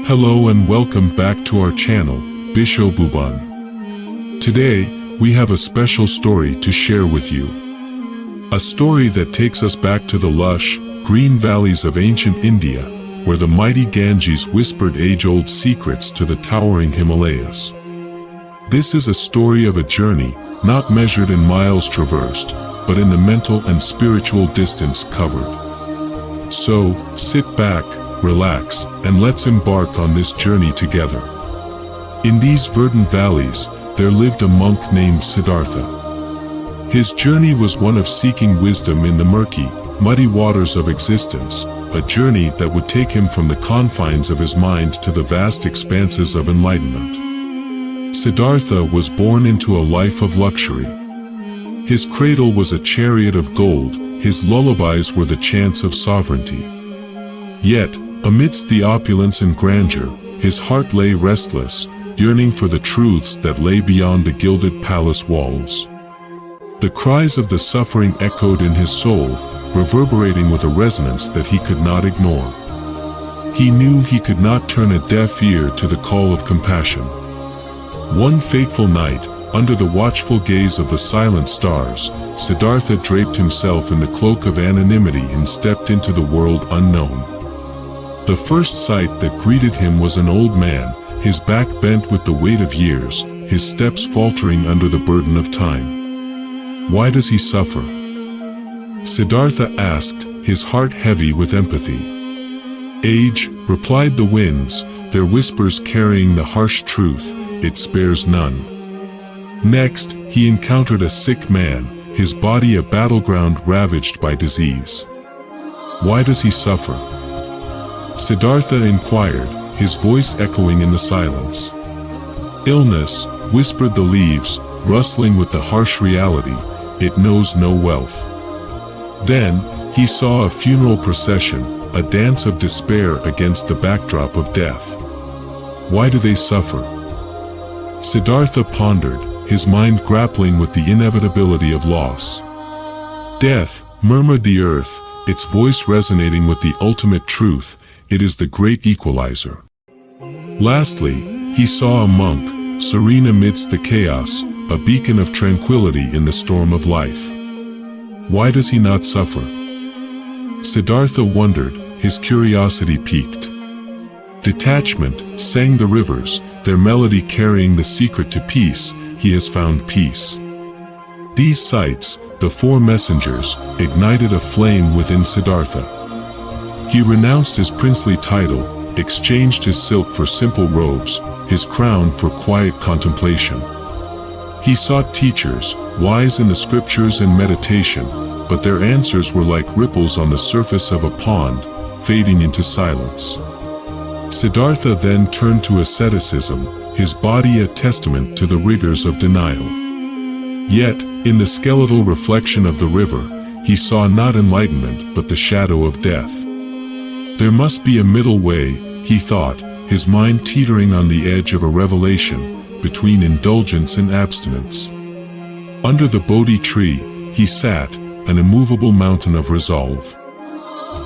Hello and welcome back to our channel, Bisho Bhuban. Today, we have a special story to share with you. A story that takes us back to the lush, green valleys of ancient India, where the mighty Ganges whispered age-old secrets to the towering Himalayas. This is a story of a journey, not measured in miles traversed, but in the mental and spiritual distance covered. So, sit back, relax, and let's embark on this journey together. In these verdant valleys, there lived a monk named Siddhartha. His journey was one of seeking wisdom in the murky, muddy waters of existence, a journey that would take him from the confines of his mind to the vast expanses of enlightenment. Siddhartha was born into a life of luxury. His cradle was a chariot of gold, his lullabies were the chants of sovereignty. Yet, amidst the opulence and grandeur, his heart lay restless, yearning for the truths that lay beyond the gilded palace walls. The cries of the suffering echoed in his soul, reverberating with a resonance that he could not ignore. He knew he could not turn a deaf ear to the call of compassion. One fateful night, under the watchful gaze of the silent stars, Siddhartha draped himself in the cloak of anonymity and stepped into the world unknown. The first sight that greeted him was an old man, his back bent with the weight of years, his steps faltering under the burden of time. Why does he suffer? Siddhartha asked, his heart heavy with empathy. Age, replied the winds, their whispers carrying the harsh truth, it spares none. Next, he encountered a sick man, his body a battleground ravaged by disease. Why does he suffer? Siddhartha inquired, his voice echoing in the silence. Illness, whispered the leaves, rustling with the harsh reality, it knows no wealth. Then, he saw a funeral procession, a dance of despair against the backdrop of death. Why do they suffer? Siddhartha pondered, his mind grappling with the inevitability of loss. Death, murmured the earth, its voice resonating with the ultimate truth, it is the great equalizer. Lastly, he saw a monk, serene amidst the chaos, a beacon of tranquility in the storm of life. Why does he not suffer? Siddhartha wondered, his curiosity piqued. Detachment, sang the rivers, their melody carrying the secret to peace, he has found peace. These sights, the four messengers, ignited a flame within Siddhartha. He renounced his princely title, exchanged his silk for simple robes, his crown for quiet contemplation. He sought teachers, wise in the scriptures and meditation, but their answers were like ripples on the surface of a pond, fading into silence. Siddhartha then turned to asceticism, his body a testament to the rigors of denial. Yet, in the skeletal reflection of the river, he saw not enlightenment but the shadow of death. There must be a middle way, he thought, his mind teetering on the edge of a revelation, between indulgence and abstinence. Under the Bodhi tree, he sat, an immovable mountain of resolve.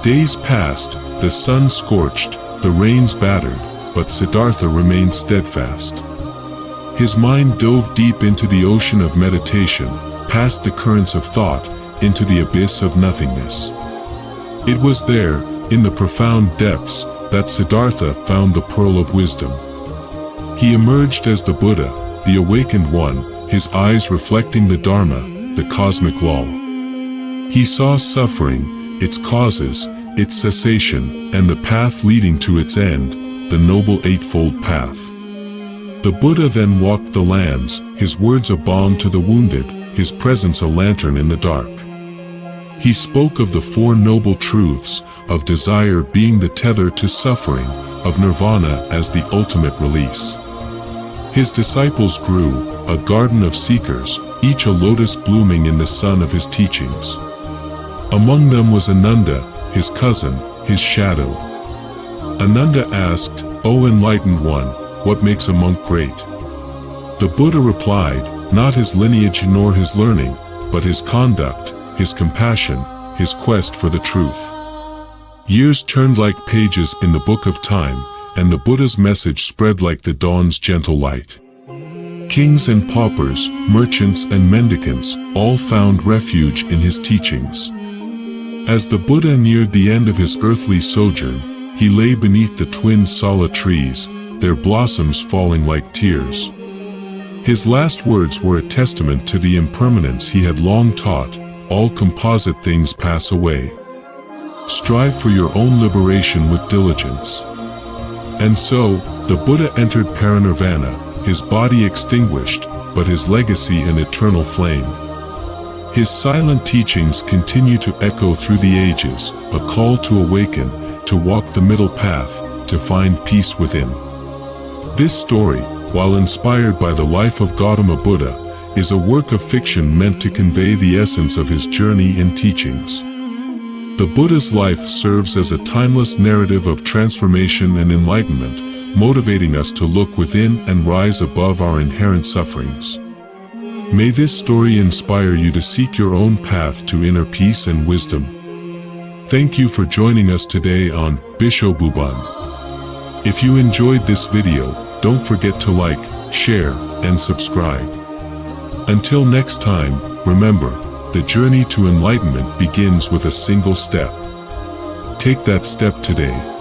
Days passed, the sun scorched, the rains battered, but Siddhartha remained steadfast. His mind dove deep into the ocean of meditation, past the currents of thought, into the abyss of nothingness. It was there, in the profound depths, that Siddhartha found the pearl of wisdom. He emerged as the Buddha, the awakened one, his eyes reflecting the Dharma, the cosmic law. He saw suffering, its causes, its cessation, and the path leading to its end, the noble eightfold path. The Buddha then walked the lands, his words a balm to the wounded, his presence a lantern in the dark. He spoke of the Four Noble Truths, of desire being the tether to suffering, of nirvana as the ultimate release. His disciples grew, a garden of seekers, each a lotus blooming in the sun of his teachings. Among them was Ananda, his cousin, his shadow. Ananda asked, "O enlightened one, what makes a monk great?" The Buddha replied, not his lineage nor his learning, but his conduct, his compassion, his quest for the truth. Years turned like pages in the book of time, and the Buddha's message spread like the dawn's gentle light. Kings and paupers, merchants and mendicants, all found refuge in his teachings. As the Buddha neared the end of his earthly sojourn, he lay beneath the twin sala trees, their blossoms falling like tears. His last words were a testament to the impermanence he had long taught: all composite things pass away. Strive for your own liberation with diligence. And so, the Buddha entered parinirvana, his body extinguished, but his legacy an eternal flame. His silent teachings continue to echo through the ages, a call to awaken, to walk the middle path, to find peace within. This story, while inspired by the life of Gautama Buddha, is a work of fiction meant to convey the essence of his journey and teachings. The Buddha's life serves as a timeless narrative of transformation and enlightenment, motivating us to look within and rise above our inherent sufferings. May this story inspire you to seek your own path to inner peace and wisdom. Thank you for joining us today on Bisho Bhuban. If you enjoyed this video, don't forget to like, share, and subscribe. Until next time, remember, the journey to enlightenment begins with a single step. Take that step today.